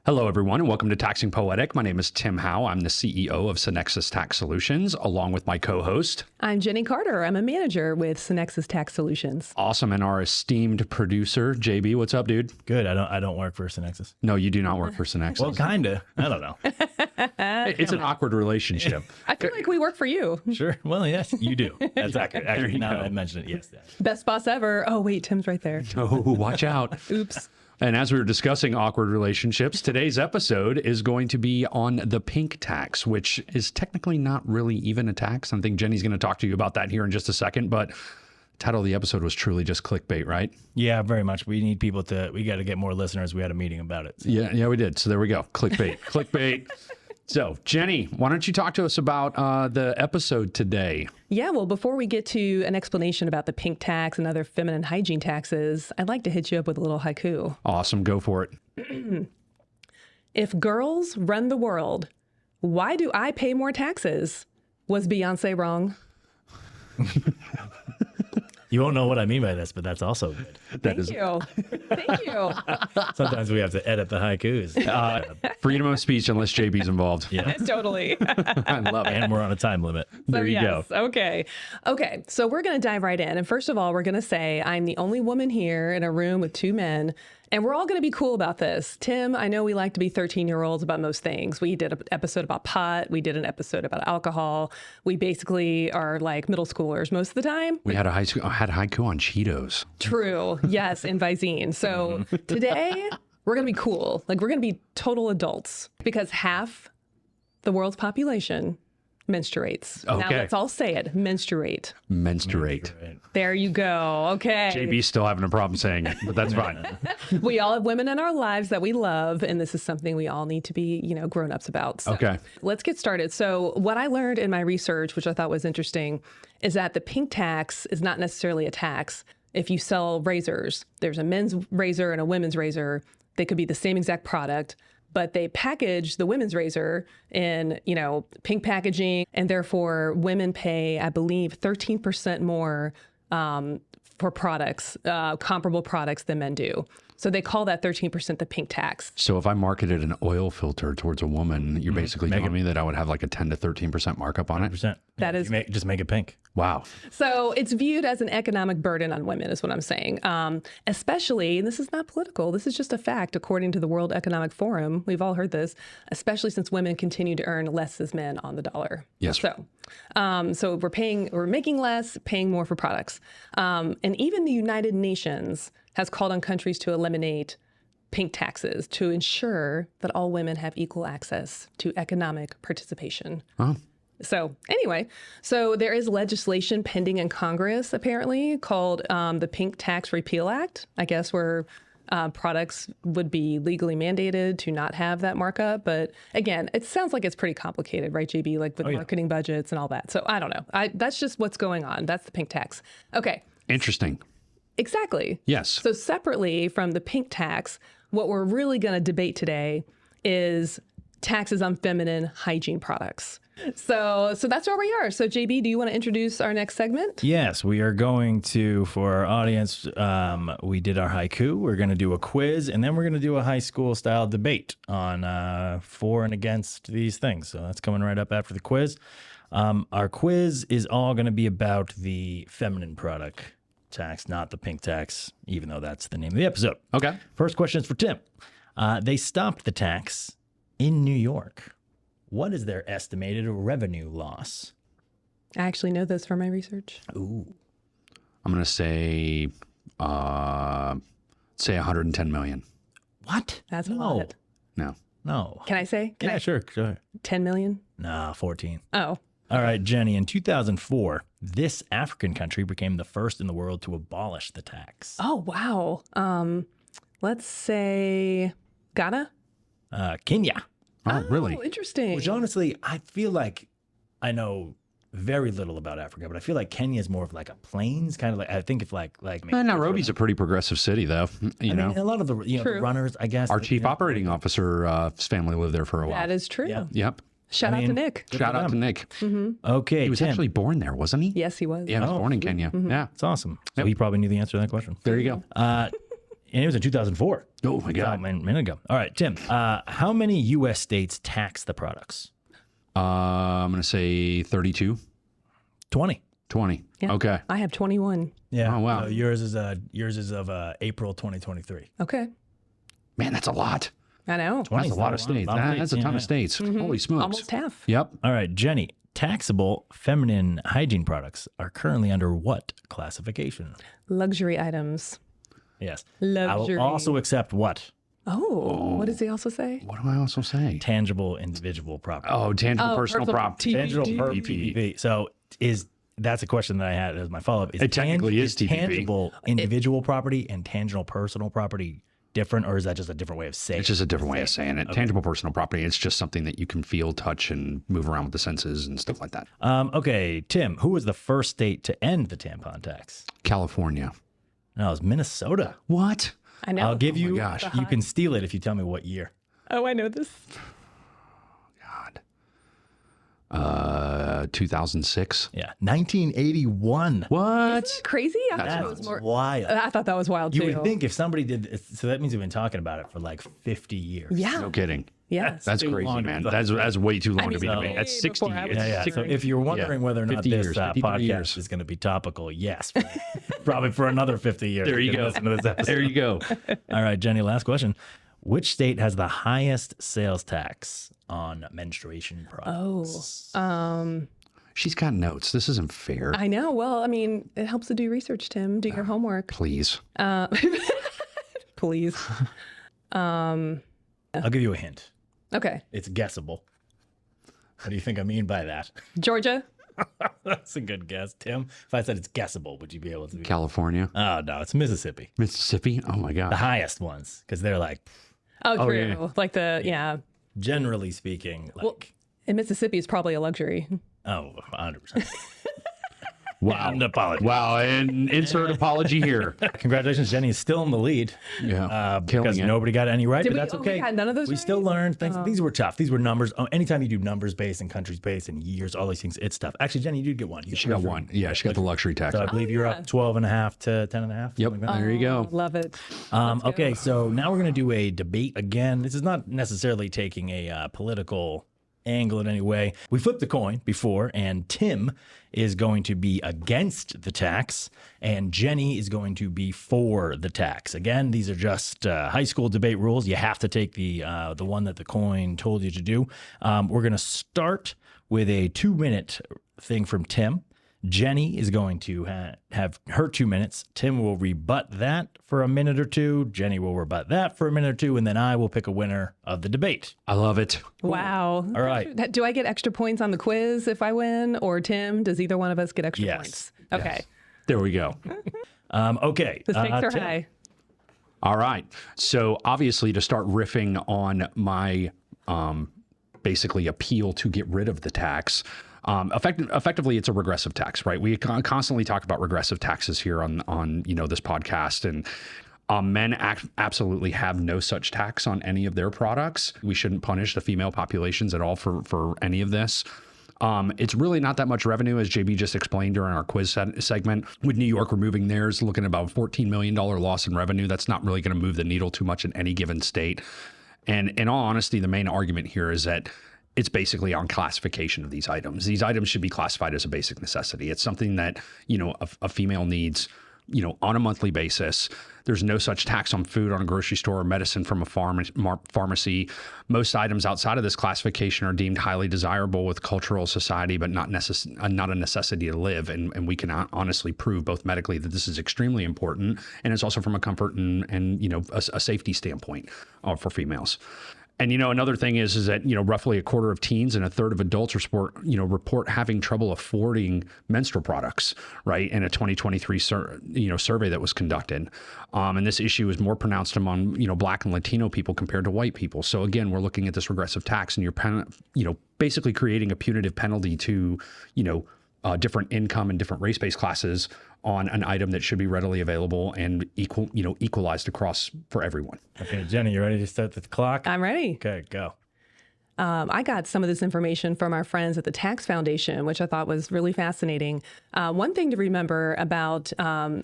Hello, everyone, and welcome to Taxing Poetic. My name is Tim Howe. I'm the CEO of Synexus Tax Solutions, along with my co-host. I'm Jenny Carter. I'm a manager with Synexus Tax Solutions. Awesome, and our esteemed producer, JB. What's up, dude? Good. I don't work for Synexus. No, you do not work for Synexus. Well, kinda. I don't know. It's an awkward relationship. I feel like we work for you. Sure. Well, yes, you do. That's accurate. There Actually, you now go. that I mentioned it, yes. Best boss ever. Oh, wait, Tim's right there. Oh, watch out. Oops. And as we were discussing awkward relationships, today's episode is going to be on the pink tax, which is technically not really even a tax. I think Jenny's going to talk to you about that here in just a second, but the title of the episode was truly just clickbait, right? Yeah, very much. We need people we got to get more listeners. We had a meeting about it. So. Yeah, we did. So there we go. Clickbait, clickbait. So, Jenny, why don't you talk to us about the episode today? Yeah, well, before we get to an explanation about the pink tax and other feminine hygiene taxes, I'd like to hit you up with a little haiku. Awesome. Go for it. If girls run the world, why do I pay more taxes? Was Beyonce wrong? You won't know what I mean by this, but that's also good. Thank you. Thank you. Sometimes we have to edit the haikus. Freedom of speech unless JB's involved. Yeah. Totally. I love it. And we're on a time limit. There you go. Okay. So we're going to dive right in. And first of all, we're going to say I'm the only woman here in a room with two men. And we're all going to be cool about this. Tim, I know we like to be 13-year-olds about most things. We did an episode about pot. We did an episode about alcohol. We basically are like middle schoolers most of the time. We had a haiku on Cheetos. True. Yes, and Visine. So today we're going to be cool. Like we're going to be total adults because half the world's population menstruates. Okay. Now let's all say it. Menstruate. Menstruate. There you go. Okay. JB's still having a problem saying it, but that's fine. We all have women in our lives that we love, and this is something we all need to be, grown-ups about. So Okay. let's get started. So what I learned in my research, which I thought was interesting, is that the pink tax is not necessarily a tax. If you sell razors, there's a men's razor and a women's razor. They could be the same exact product, but they package the women's razor in, pink packaging, and therefore women pay, I believe, 13% more for products, comparable products than men do. So they call that 13% the pink tax. So if I marketed an oil filter towards a woman, you're basically telling me that I would have like a 10 to 13% markup on it? 100%. That is- Just make it pink. Wow. So it's viewed as an economic burden on women is what I'm saying. Especially, and this is not political, this is just a fact according to the World Economic Forum. We've all heard this, especially since women continue to earn less as men on the dollar. Yes. So we're making less, paying more for products. And even the United Nations has called on countries to eliminate pink taxes to ensure that all women have equal access to economic participation. Oh. So anyway, there is legislation pending in Congress, apparently, called the Pink Tax Repeal Act, I guess, where products would be legally mandated to not have that markup. But again, it sounds like it's pretty complicated, right, JB, like with marketing budgets and all that. So I don't know. That's just what's going on. That's the pink tax. Okay. Interesting. Exactly. Yes. So separately from the pink tax, what we're really going to debate today is taxes on feminine hygiene products. So that's where we are. So JB, do you want to introduce our next segment? Yes, we are going to, for our audience, we did our haiku. We're going to do a quiz, and then we're going to do a high school style debate on for and against these things. So that's coming right up after the quiz. Our quiz is all going to be about the feminine product tax, not the pink tax, even though that's the name of the episode. Okay. First question is for Tim. They stopped the tax in New York. What is their estimated revenue loss? I actually know this from my research. Ooh. I'm going to say 110 million. What? That's a lot. No. Can I say? Sure. 10 million? Nah, 14. Oh. All right, Jenny, in 2004, this African country became the first in the world to abolish the tax. Oh, wow. Let's say Ghana? Kenya. Oh, really? Interesting. Which honestly, I feel like I know very little about Africa, but I feel like Kenya is more of like a plains kind of like, I think if like maybe Nairobi's a pretty progressive city, though. You know, a lot of the the True. runners, I guess. our chief operating officer's family lived there for a while. That is true. Yeah. Yep. Shout out to Nick. Shout out to Nick. Okay, He was Tim. actually born there, wasn't he? Yes, he was. Yeah, he was born in Kenya. Yeah. That's awesome. So he probably knew the answer to that question. There you go. And it was in 2004. Oh my A God. minute ago. All right, Tim. How many U.S. states tax the products? I'm going to say 32, 20. 20. Yeah. Okay. I have 21. Yeah. Oh, wow. So yours is of April 2023. Okay. Man, that's a lot. I know. 20 That's a lot of states. That's a ton of states. Holy smokes. Almost half. Yep. All right, Jenny. Taxable feminine hygiene products are currently under what classification? Luxury items. Yes. Luxury. I will also accept what? Oh, what does he also say? What do I also say? Tangible individual property. Oh, tangible personal personal property. Tangible TPP. TPP. So that's a question that I had as my follow-up. It technically is TPP. Tangible individual property and tangible personal property different, or is that just a different way of saying It's just a different way of saying it. Tangible personal property. It's just something that you can feel, touch, and move around with the senses and stuff like that. Okay, Tim, who was the first state to end the tampon tax? California. No, it was Minnesota. What? I know. I'll give you, gosh. you can steal it if you tell me what year. Oh, I know this. God. 2006. Yeah, 1981. What? Crazy? I thought it was That's more. wild. I thought that was wild You too. would think if somebody did this, so that means we've been talking about it for like 50 years. Yeah. No kidding. Yes. That's too crazy, long to man. be That's way too long to mean, be so- debated. That's 60 before I years. was- Yeah. So if you're wondering whether or not 50 this years, 53 podcast years. is going to be topical, yes, probably for another 50 years. There you can go. Listen to this episode. There you go. All right, Jenny, last question. Which state has the highest sales tax on menstruation products? She's got notes. This isn't fair. I know. Well, I mean, it helps to do research, Tim. Do your homework, Please. please. I'll give you a hint. Okay. It's guessable. What do you think I mean by that? Georgia. That's a good guess, Tim. If I said it's guessable, would you be able to? California. Oh no, it's Mississippi. Mississippi. Oh my The God. highest ones, because they're like, Oh, true. yeah. Like yeah. generally speaking, like, Well, in Mississippi, it's probably a luxury. oh, 100%. Wow. And apology. Wow. And insert apology here. Congratulations, Jenny is still in the lead. Yeah. Because Killing it. nobody got any right, Did but we- that's we okay. got none of those We right? still learned things. These were tough. These were numbers. Anytime you do numbers based and countries based and years, all these things, it's tough. Actually, Jenny, you did get one. She got one. Yeah, she got the luxury tax. So I believe you're up 12.5 to 10.5. Yep. something like that. There you go. Love it. Okay, so now we're going to do a debate again. This is not necessarily taking a political angle in any way. We flipped the coin before, and Tim is going to be against the tax, and Jenny is going to be for the tax. Again, these are just high school debate rules. You have to take the one that the coin told you to do. We're going to start with a 2-minute thing from Tim. Jenny is going to have her 2 minutes. Tim will rebut that for a minute or two. Jenny will rebut that for a minute or two, and then I will pick a winner of the debate. I love it. Wow. All right. Do I get extra points on the quiz if I win, or Tim? Does either one of us get extra Yes. points? Okay. There we go. Okay. The stakes are Tim. high. All right. So obviously, to start riffing on my basically appeal to get rid of the tax, effectively, it's a regressive tax, right? We constantly talk about regressive taxes here on this podcast, and men absolutely have no such tax on any of their products. We shouldn't punish the female populations at all for any of this. It's really not that much revenue, as JB just explained during our quiz segment. With New York removing theirs, looking at about $14 million loss in revenue, that's not really going to move the needle too much in any given state. And in all honesty, the main argument here is that it's basically on classification of these items. These items should be classified as a basic necessity. It's something that, a female needs, on a monthly basis. There's no such tax on food on a grocery store or medicine from a pharmacy. Most items outside of this classification are deemed highly desirable with cultural society, but not a necessity to live. And we can honestly prove both medically that this is extremely important, and it's also from a comfort and a safety standpoint for females. And, another thing is that, roughly a quarter of teens and a third of adults report having trouble affording menstrual products, right, in a 2023 survey that was conducted. And this issue is more pronounced among, Black and Latino people compared to white people. So, again, we're looking at this regressive tax, and you're, basically creating a punitive penalty to, different income and different race-based classes on an item that should be readily available and equalized across for everyone. Okay, Jenny, you ready to start the clock? I'm ready. Okay, go. I got some of this information from our friends at the Tax Foundation, which I thought was really fascinating. One thing to remember about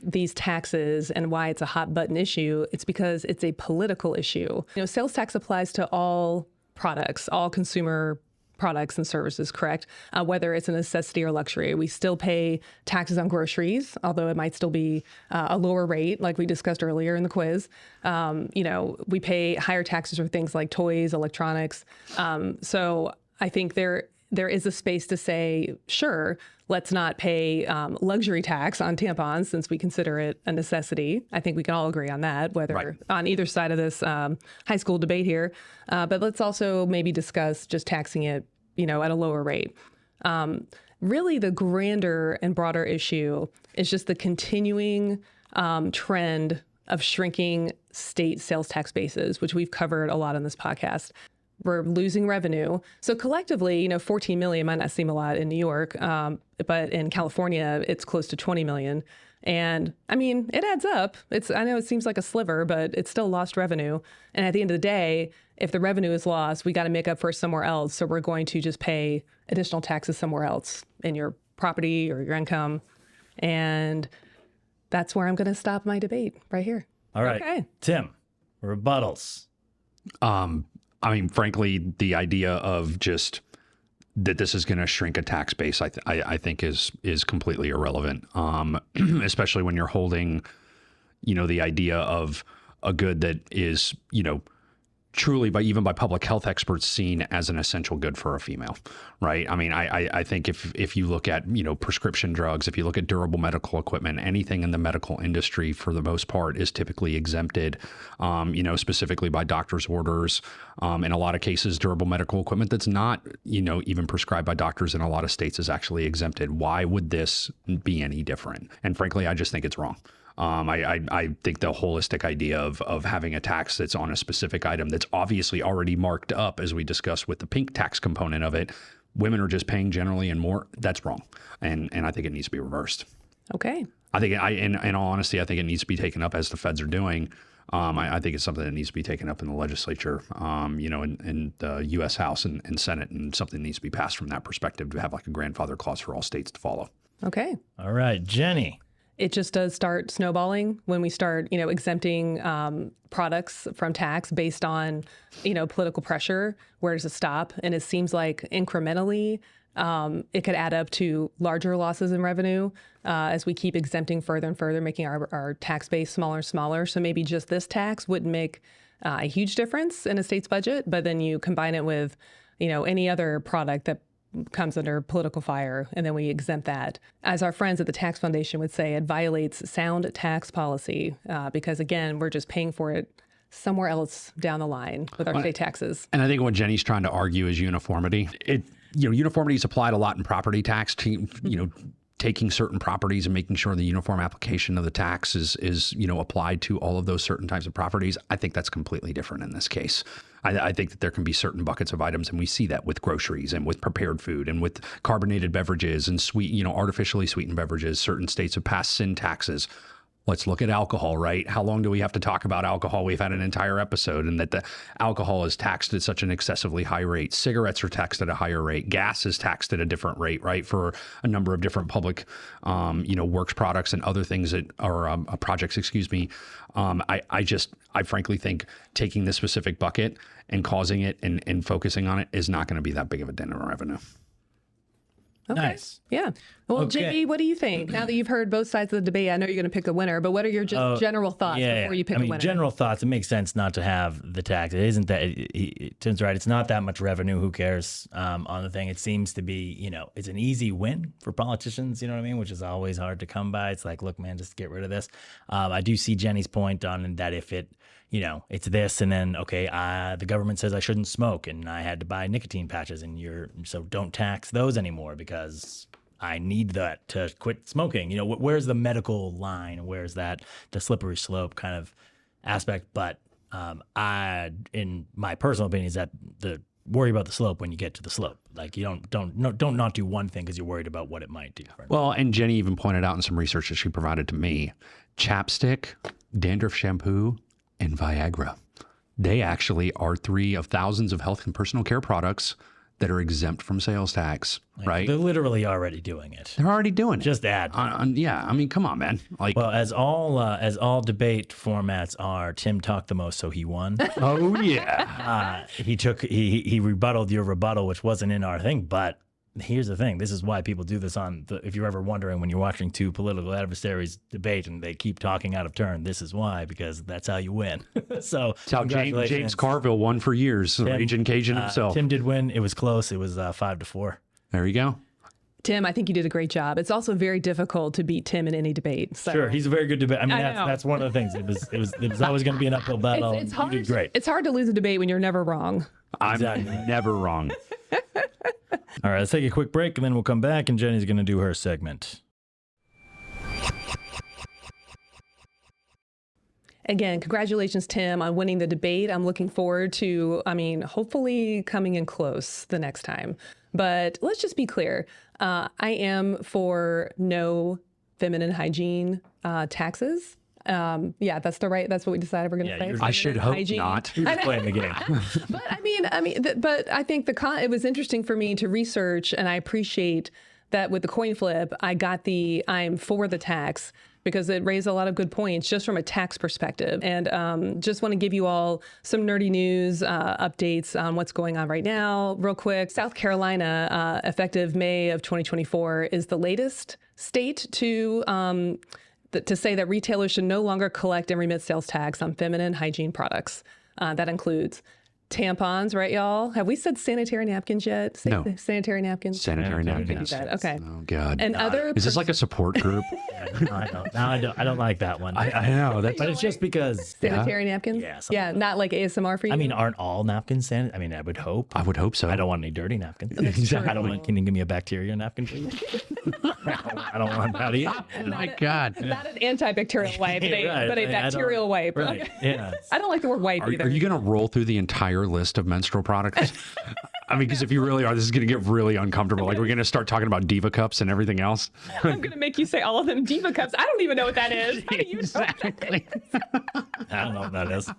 these taxes and why it's a hot button issue, it's because it's a political issue. Sales tax applies to all products, all consumer products and services, correct? Whether it's a necessity or luxury. We still pay taxes on groceries, although it might still be a lower rate, like we discussed earlier in the quiz. We pay higher taxes for things like toys, electronics. So I think there is a space to say, sure, let's not pay luxury tax on tampons since we consider it a necessity. I think we can all agree on that, whether on either side of this high school debate here. But let's also maybe discuss just taxing it, at a lower rate. Really, the grander and broader issue is just the continuing trend of shrinking state sales tax bases, which we've covered a lot on this podcast. We're losing revenue. So collectively, 14 million might not seem a lot in New York, but in California, it's close to 20 million. And I mean, it adds up. I know it seems like a sliver, but it's still lost revenue. And at the end of the day, if the revenue is lost, we got to make up for it somewhere else. So we're going to just pay additional taxes somewhere else in your property or your income. And that's where I'm going to stop my debate right here. All right. Okay. Tim, rebuttals. Frankly, the idea of just that this is going to shrink a tax base, I think is completely irrelevant, especially when you're holding, the idea of a good that is, truly even by public health experts seen as an essential good for a female, right? I mean, I think if you look at, prescription drugs, if you look at durable medical equipment, anything in the medical industry for the most part is typically exempted, specifically by doctor's orders. In a lot of cases, durable medical equipment that's not, even prescribed by doctors in a lot of states is actually exempted. Why would this be any different? And frankly, I just think it's wrong. I think the holistic idea of having a tax that's on a specific item that's obviously already marked up, as we discussed with the pink tax component of it, women are just paying generally and more. That's wrong, and I think it needs to be reversed. Okay. I think in all honesty, I think it needs to be taken up as the feds are doing. I think it's something that needs to be taken up in the legislature, in the U.S. House and Senate, and something needs to be passed from that perspective to have like a grandfather clause for all states to follow. Okay. All right, Jenny. It just does start snowballing when we start, exempting products from tax based on, political pressure. Where does it stop? And it seems like incrementally, it could add up to larger losses in revenue as we keep exempting further and further, making our tax base smaller and smaller. So maybe just this tax wouldn't make a huge difference in a state's budget, but then you combine it with, any other product that comes under political fire, and then we exempt that. As our friends at the Tax Foundation would say, it violates sound tax policy because, again, we're just paying for it somewhere else down the line with our state taxes. And I think what Jenny's trying to argue is uniformity. Uniformity is applied a lot in property tax to, taking certain properties and making sure the uniform application of the tax is applied to all of those certain types of properties. I think that's completely different in this case. I think that there can be certain buckets of items, and we see that with groceries and with prepared food and with carbonated beverages and artificially sweetened beverages. Certain states have passed sin taxes. Let's look at alcohol, right? How long do we have to talk about alcohol? We've had an entire episode, and that the alcohol is taxed at such an excessively high rate. Cigarettes are taxed at a higher rate. Gas is taxed at a different rate, right? For a number of different public, works products and other things that are projects, excuse me. I frankly think taking this specific bucket and causing it and focusing on it is not going to be that big of a dent in revenue. Okay. Nice. Yeah. Well, Okay. JB, what do you think? Now that you've heard both sides of the debate, I know you're going to pick a winner, but what are your general thoughts before you pick a winner? General thoughts, it makes sense not to have the tax. It isn't that, Tim's right, it's not that much revenue. Who cares on the thing? It seems to be, it's an easy win for politicians, you know what I mean? Which is always hard to come by. It's like, look, man, just get rid of this. I do see Jenny's point on that if it, it's this, and then, the government says I shouldn't smoke, and I had to buy nicotine patches, and so don't tax those anymore because I need that to quit smoking. Where's the medical line? Where's that the slippery slope kind of aspect? But in my personal opinion, is that the worry about the slope when you get to the slope. Like you don't not do one thing because you're worried about what it might do. Well, and Jenny even pointed out in some research that she provided to me, chapstick, dandruff shampoo, and Viagra. They actually are 3 of thousands of health and personal care products that are exempt from sales tax, right? They're literally already doing it. They're already doing it. Just add. Yeah, I mean, come on, man. Like, Well, as all debate formats are, Tim talked the most, so he won. oh yeah. He rebutted your rebuttal, which wasn't in our thing. But here's the thing: this is why people do this if you're ever wondering when you're watching 2 political adversaries debate and they keep talking out of turn. This is why, because that's how you win. So That's how James Carville won for years, Raging Cajun himself. Tim did win. It was close. It was 5-4. There you go. Tim, I think you did a great job. It's also very difficult to beat Tim in any debate. So. Sure, he's a very good debate. I mean, know. that's one of the things. It was always going to be an uphill battle. It's You hard. did great. It's hard to lose a debate when you're never wrong. I'm Exactly. never wrong. All right, let's take a quick break, and then we'll come back, and Jenny's going to do her segment. Again, congratulations, Tim, on winning the debate. I'm looking forward to, hopefully coming in close the next time. But let's just be clear. I am for no feminine hygiene taxes. That's what we decided we're going to say. I should hope hygiene. not. You're just playing the game. But I think it was interesting for me to research, and I appreciate that with the coin flip, I'm for the tax because it raised a lot of good points just from a tax perspective. And just want to give you all some nerdy news updates on what's going on right now. Real quick, South Carolina, effective May of 2024, is the latest state to say that retailers should no longer collect and remit sales tax on feminine hygiene products. That includes tampons, right, y'all? Have we said sanitary napkins yet? No. Sanitary napkins? Sanitary napkins. Okay. Oh, God. And Is this like a support group? I don't like that one. I know. But it's just because Sanitary napkins? Yeah, Yeah, not like ASMR for you? I mean, aren't all napkins sanitary? I mean, I would hope. I would hope so. I don't want any dirty napkins. Exactly. I don't want. Can you give me a bacteria napkin, please? I don't want that either. Oh, my God. Not an antibacterial wipe, Right. but a bacterial wipe. Right. Yeah. I don't like the word wipe either. Are you going to roll through the entire list of menstrual products? I mean, because if you really are, this is going to get really uncomfortable. Like, we're going to start talking about Diva cups and everything else. I'm going to make you say all of them Diva cups. I don't even know what that is. How do you know? Exactly. I don't know what that is.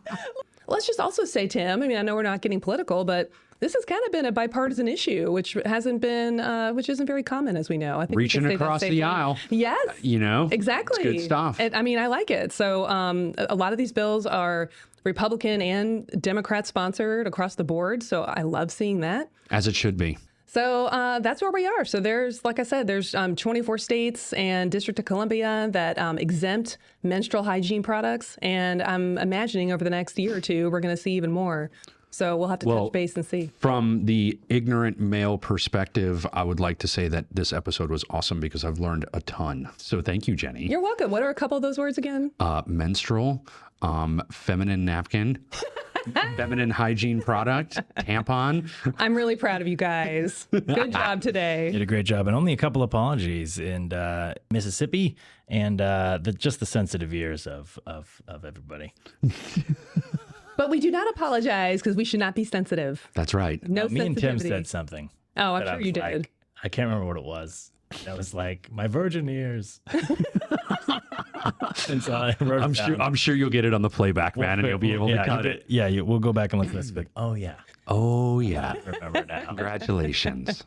Let's just also say, Tim, I know we're not getting political, but this has kind of been a bipartisan issue, which isn't very common, as we know. I think we can Reaching say that across the safely. aisle. Yes. It's Exactly. good stuff. And, I like it. So a lot of these bills are Republican and Democrat sponsored across the board. So I love seeing that. As it should be. So that's where we are. So like I said, there's 24 states and District of Columbia that exempt menstrual hygiene products. And I'm imagining over the next year or two, we're going to see even more. So we'll have to touch base and see. From the ignorant male perspective, I would like to say that this episode was awesome because I've learned a ton. So thank you, Jenny. You're welcome. What are a couple of those words again? Menstrual, feminine napkin, feminine hygiene product, tampon. I'm really proud of you guys. Good job today. You did a great job, and only a couple apologies in Mississippi and just the sensitive ears of everybody. But we do not apologize because we should not be sensitive. That's right. No Me and Tim sensitivity. said something. Oh, I'm that I sure you was did. like- I can't remember what it was. That was like my virgin ears. And so I wrote it down. I'm sure you'll get it on the playback, man, and you'll be able to cut it. Yeah, we'll go back and listen to this. Like, oh yeah, Oh, yeah. I remember now. Congratulations.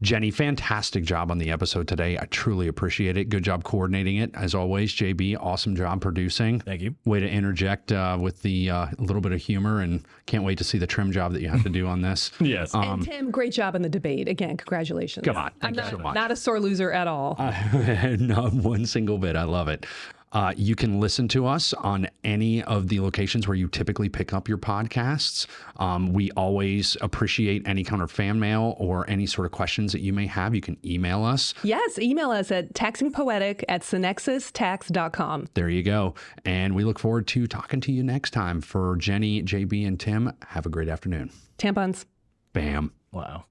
Jenny, fantastic job on the episode today. I truly appreciate it. Good job coordinating it. As always, JB, awesome job producing. Thank you. Way to interject with the little bit of humor, and can't wait to see the trim job that you have to do on this. Yes. And Tim, great job in the debate. Again, congratulations. Come on. I'm Thank you so much. not a sore loser at all. Not one single bit. I love it. You can listen to us on any of the locations where you typically pick up your podcasts. We always appreciate any kind of fan mail or any sort of questions that you may have. You can email us. Yes, email us at taxingpoetic@synexustax.com. There you go. And we look forward to talking to you next time. For Jenny, JB, and Tim, have a great afternoon. Tampons. Bam. Wow.